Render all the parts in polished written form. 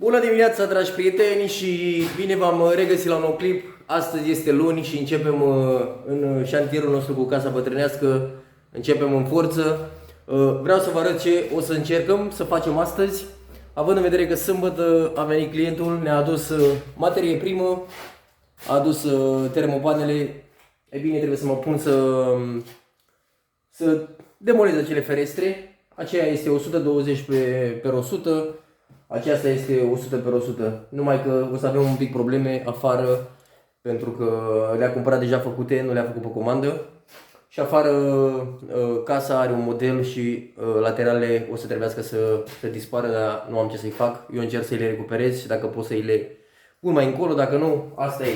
Bună dimineața, dragi prieteni, și bine v-am regăsit la un nou clip. Astăzi este luni și începem în șantierul nostru cu casa bătrânească. Începem în forță. Vreau să vă arăt ce o să încercăm să facem astăzi. Având în vedere că sâmbătă a venit clientul, ne-a adus materie primă, a adus termopanele. E bine, trebuie să mă pun să demolez acele ferestre. Aceea este 120 pe 100. Aceasta este 100 pe 100. Numai că o să avem un pic probleme afară, pentru că le-a cumpărat deja făcute, nu le-a făcut pe comandă. Și afară casa are un model și lateralele o să trebuiască să dispară, dar nu am ce să-i fac. Eu încerc să-i le recuperez și dacă pot să-i le pun mai încolo, dacă nu, asta e.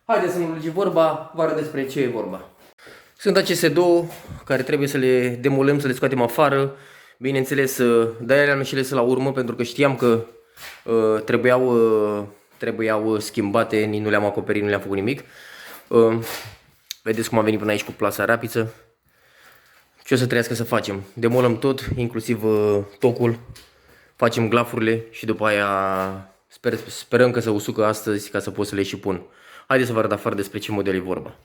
Haideți să nu lungim vorba, vă arăt despre ce e vorba. Sunt aceste două care trebuie să le demolăm, să le scoatem afară. Bineînțeles, de-aia le-am și la urmă, pentru că știam că trebuiau schimbate, nu le-am acoperit, nu le-am făcut nimic. Vedeți cum am venit până aici cu plasa rapiță. Ce o să trebuiască să facem? Demolăm tot, inclusiv tocul, facem glafurile și după aia sperăm că se usucă astăzi ca să pot să le și pun. Haideți să vă arăt afară despre ce model e vorba.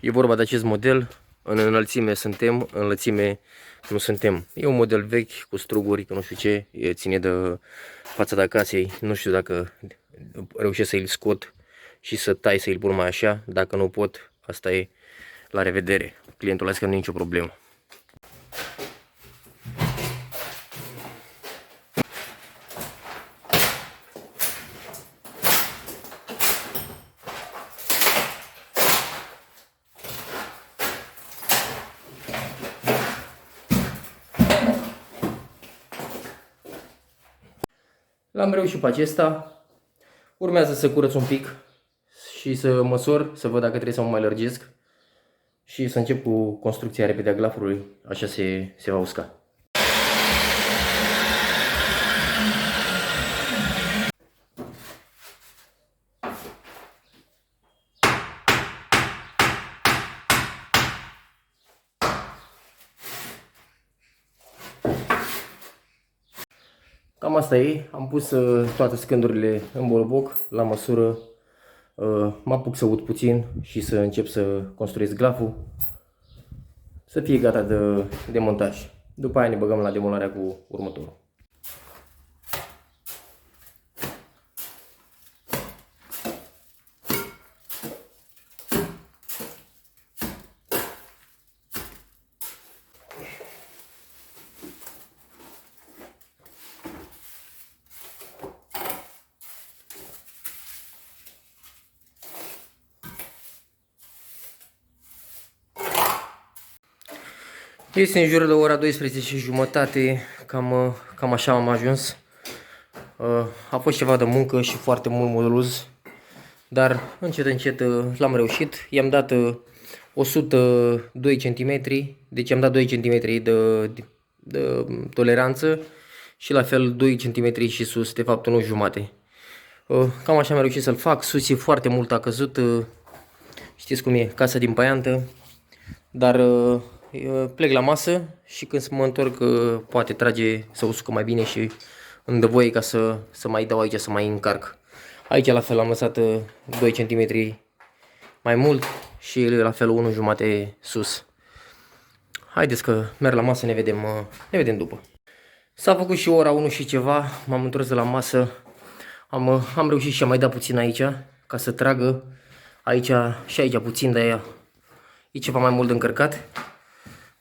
E vorba de acest model. În înălțime suntem, în lățime nu suntem. E un model vechi cu struguri, că nu știu ce, ține de fațada casei. Nu știu dacă reușesc să-l scot și să tai, să-l pun mai așa. Dacă nu pot, asta e, la revedere. Clientul a zis că nu e nicio problemă. L-am reușit pe acesta. Urmează să curăț un pic și să măsor, să văd dacă trebuie să mă mai lărgesc și să încep cu construcția repede a glafurului, așa se va usca. Cam asta e, am pus toate scândurile în boloboc la măsură, mă apuc să ud puțin și să încep să construiesc glaful, să fie gata de montaj. După aia ne băgăm la demolarea cu următorul. Este în jur de ora 12:30, cam așa am ajuns. A fost ceva de muncă și foarte mult moluz, dar încet încet l-am reușit. I-am dat 102 cm, deci am dat 2 cm de toleranță și la fel 2 cm și sus, de fapt 1,5. Cam așa am reușit să-l fac. Sus e foarte mult, a căzut, știți cum e, casa din paiantă, dar plec la masă și când mă întorc poate trage să usucă mai bine și îmi dă voie ca să mai dau aici, să mai încarc. Aici la fel am lăsat 2 cm mai mult și la fel 1,5 sus. Haideți că merg la masă, ne vedem după. S-a făcut și ora 1 și ceva, m-am întors de la masă. Am reușit și am mai dat puțin aici ca să tragă aici și aici puțin, de aia e ceva mai mult de încărcat.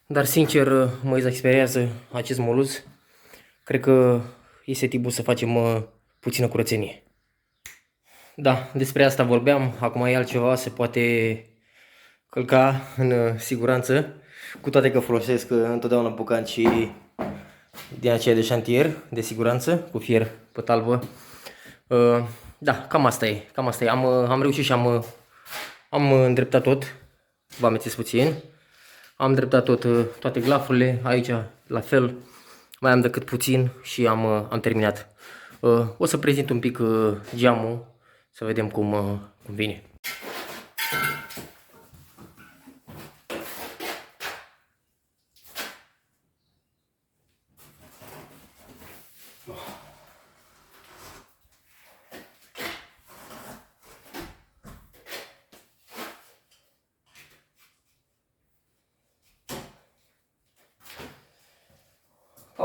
Dar sincer mă exasperează acest moluz. Cred că este timpul să facem puțină curățenie. Da, despre asta vorbeam. Acum e altceva, se poate călca în siguranță. Cu toate că folosesc întotdeauna bucanci din aceea de șantier, de siguranță, cu fier pe talbă. Da, cam asta e. Am reușit și am îndreptat tot. Vă amețesc puțin. Am dreptat toate glafurile, aici la fel, mai am decât puțin și am terminat. O să prezint un pic geamul, să vedem cum vine.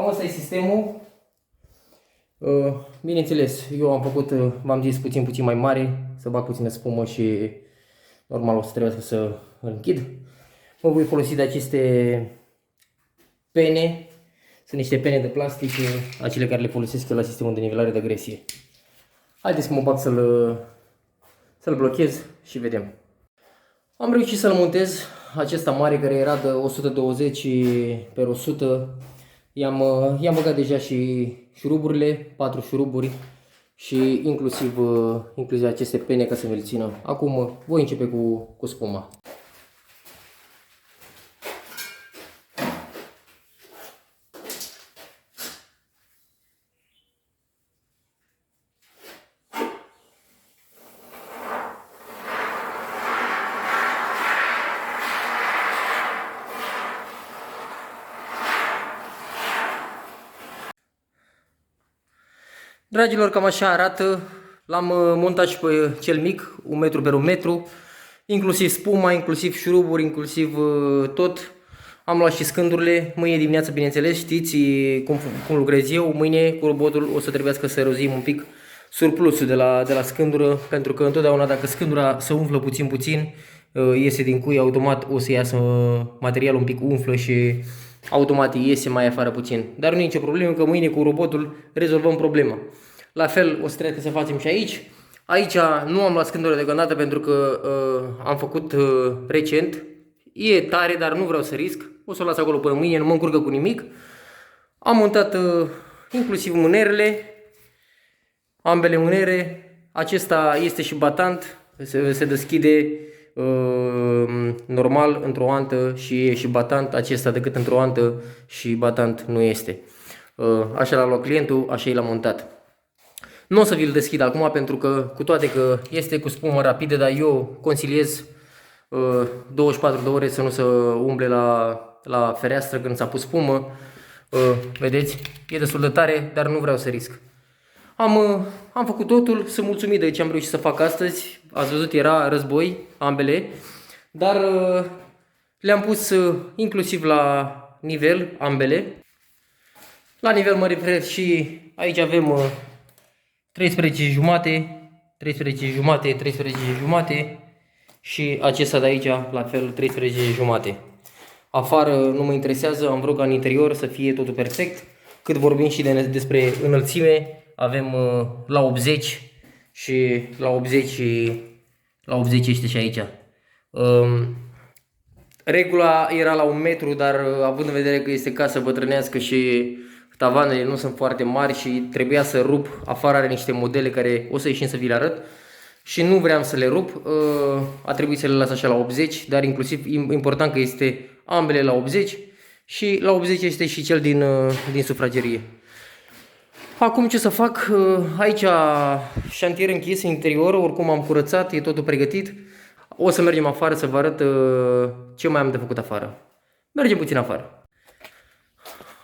Cam asta e sistemul. Bineînțeles, eu am făcut, v-am zis, puțin mai mare, să bag puțină spumă și normal o să trebuiască să îl închid. Mă voi folosi de aceste pene. Sunt niște pene de plastic, acele care le folosesc eu la sistemul de nivelare de gresie. Haideți că mă bag să-l blochez și vedem. Am reușit să-l montez, acesta mare care era de 120 pe 100. I-am băgat deja și șuruburile, 4 șuruburi și inclusiv aceste pene ca să mi-l țină. Acum voi începe cu spuma. Dragilor, cam așa arată. L-am montat și pe cel mic, 1 metru pe 1 metru, inclusiv spuma, inclusiv șuruburi, inclusiv tot. Am luat și scândurile. Mâine dimineață, bineînțeles, știți cum lucrez eu. Mâine cu robotul o să trebuiască să rozim un pic surplusul de la scândură, pentru că întotdeauna dacă scândura se umflă puțin, iese din cui, automat o să iasă materialul un pic umflă și automat iese mai afară puțin. Dar nu e nicio problemă, că mâine cu robotul rezolvăm problema. La fel o să trebuie să facem și aici. Aici nu am luat scândură deocamdată pentru că am făcut recent. E tare, dar nu vreau să risc. O să o las acolo până mâine, nu mă încurcă cu nimic. Am montat inclusiv mânerele, ambele mânere. Acesta este și batant, se deschide normal într-o antă și e și batant. Acesta decât într-o antă și batant nu este. Așa l-a luat clientul, așa i l-a montat. Nu o să vi-l deschid acum pentru că, cu toate că este cu spumă rapidă, dar eu consiliez 24 de ore să nu se umble la fereastră când s-a pus spumă. Vedeți, e destul de tare, dar nu vreau să risc. Am făcut totul, sunt mulțumit de ce am reușit să fac astăzi. Ați văzut, era război, ambele, dar le-am pus inclusiv la nivel, ambele. La nivel mă refer și aici avem 13 jumate, 13 jumate, 13 jumate și acesta de aici la fel 13 jumate. Afară nu mă interesează, am vrut ca în interior să fie totul perfect. Cât vorbim și despre înălțime, avem la 80 și la 80 este și aici. Regula era la 1 metru, dar având în vedere că este casă bătrânească și tavanele nu sunt foarte mari și trebuia să rup, afară are niște modele care o să ieșim să vi le arăt și nu vreau să le rup, a trebuit să le las așa la 80, dar inclusiv important că este ambele la 80 și la 80 este și cel din sufragerie. Acum ce să fac? Aici șantier închis în interior, oricum am curățat, e totul pregătit. O să mergem afară să vă arăt ce mai am de făcut afară. Mergem puțin afară.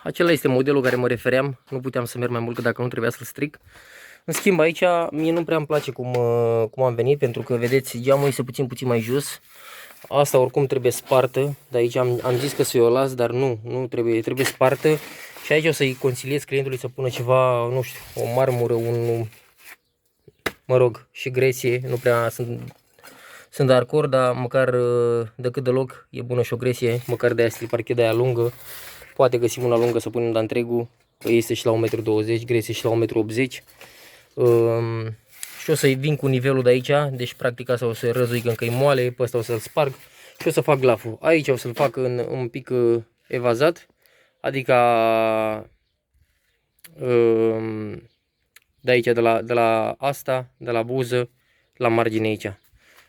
Acela este modelul care mă refeream, nu puteam să merg mai mult că dacă nu trebuia să-l stric. În schimb aici mie nu prea îmi place cum am venit, pentru că vedeți geamul este puțin mai jos. Asta oricum trebuie spartă, de aici am zis că să o las, dar nu trebuie spartă. Și aici o să-i consiliez clientului să pună ceva, nu știu, o marmură, mă rog, și gresie, nu prea sunt de acord, dar măcar decât deloc e bună și o gresie, măcar de aia stil parchet de aia lungă. Poate găsim una lungă să punem de întregul, că este și la 1,20 m, gresie și la 1,80 m. Și o să-i vin cu nivelul de aici, deci practic asta o să răzuică încă-i moale, pe ăsta o să-l sparg și o să fac glaful. Aici o să-l fac un pic evazat, adică de aici, de la asta, de la buză, la margine aici.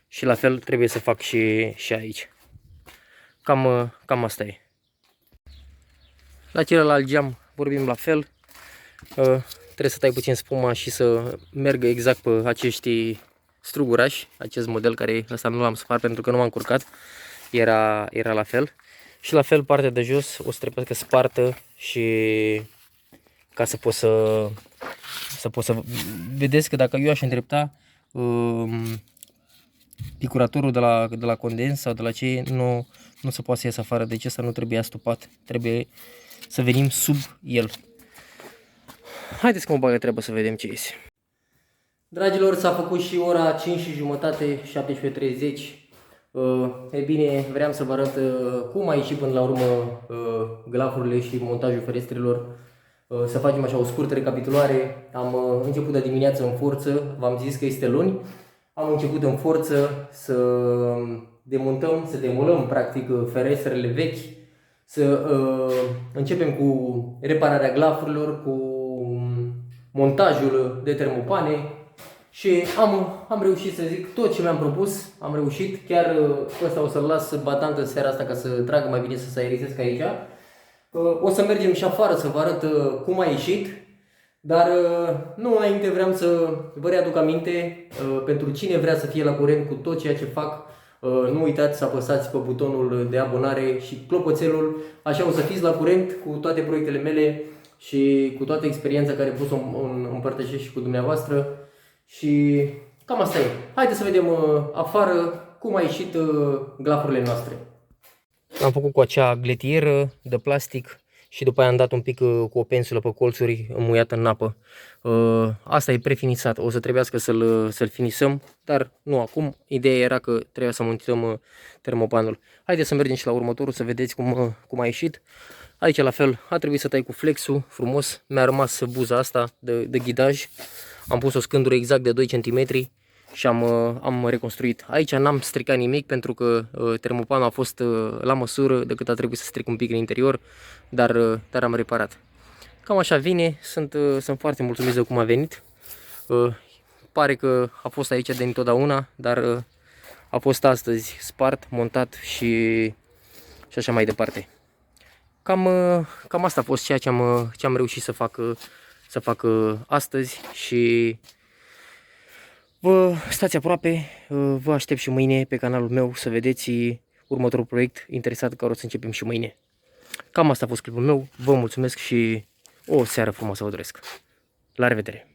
Și la fel trebuie să fac și aici. Cam asta e. La celălalt geam vorbim la fel. Trebuie să tai puțin spuma și să meargă exact pe acești strugurași, acest model care ăsta nu l-am spart pentru că nu m-am încurcat, era la fel. Și la fel partea de jos o să trebuiască spartă și ca să pot să vedeți că dacă eu aș îndrepta picuratorul de la condens sau de la ce nu se poate să iasă afară, deci ăsta nu trebuie astupat, trebuie să venim sub el. haideți că mă bagă treaba să vedem ce iese. Dragilor, s-a făcut și ora 5:30, 17:30. E bine, vreau să vă arăt cum a ieșit până la urmă glafurile și montajul ferestrelor. Să facem așa o scurtă recapitulare. Am început de dimineață în forță, v-am zis că este luni. Am început în forță să demontăm, să demolăm practic ferestrele vechi, să începem cu repararea glafurilor, cu montajul de termopane și am reușit să zic tot ce mi-am propus, am reușit, chiar ăsta o să-l las batant în seara asta ca să tragă mai bine, să se aerizesc aici. O să mergem și afară să vă arăt cum a ieșit, dar nu înainte vreau să vă readuc aminte, pentru cine vrea să fie la curent cu tot ceea ce fac, nu uitați să apăsați pe butonul de abonare și clopoțelul, așa o să fiți la curent cu toate proiectele mele și cu toată experiența care pot să o împărtășesc și cu dumneavoastră. Și cam asta e. Haideți să vedem afară cum a ieșit glafurile noastre. Am făcut cu acea gletieră de plastic și după aia am dat un pic cu o pensulă pe colțuri înmuiată în apă. Asta e prefinisat, o să trebuiască să-l finisăm, dar nu acum. Ideea era că trebuia să montăm termopanul. Haideți să mergem și la următorul să vedeți cum a ieșit. Aici la fel a trebuit să tai cu flexul frumos, mi-a rămas buza asta de ghidaj. Am pus o scândură exact de 2 cm și am reconstruit. Aici n-am stricat nimic pentru că termopanul a fost la măsură, decât a trebuit să stric un pic în interior, dar am reparat. Cam așa vine, sunt foarte mulțumit de cum a venit. Pare că a fost aici de întotdeauna, dar a fost astăzi spart, montat și așa mai departe. Cam asta a fost ceea ce am reușit să fac astăzi și vă stați aproape, vă aștept și mâine pe canalul meu să vedeți următorul proiect interesat care o să începem și mâine. Cam asta a fost clipul meu, vă mulțumesc și o seară frumoasă vă doresc. La revedere!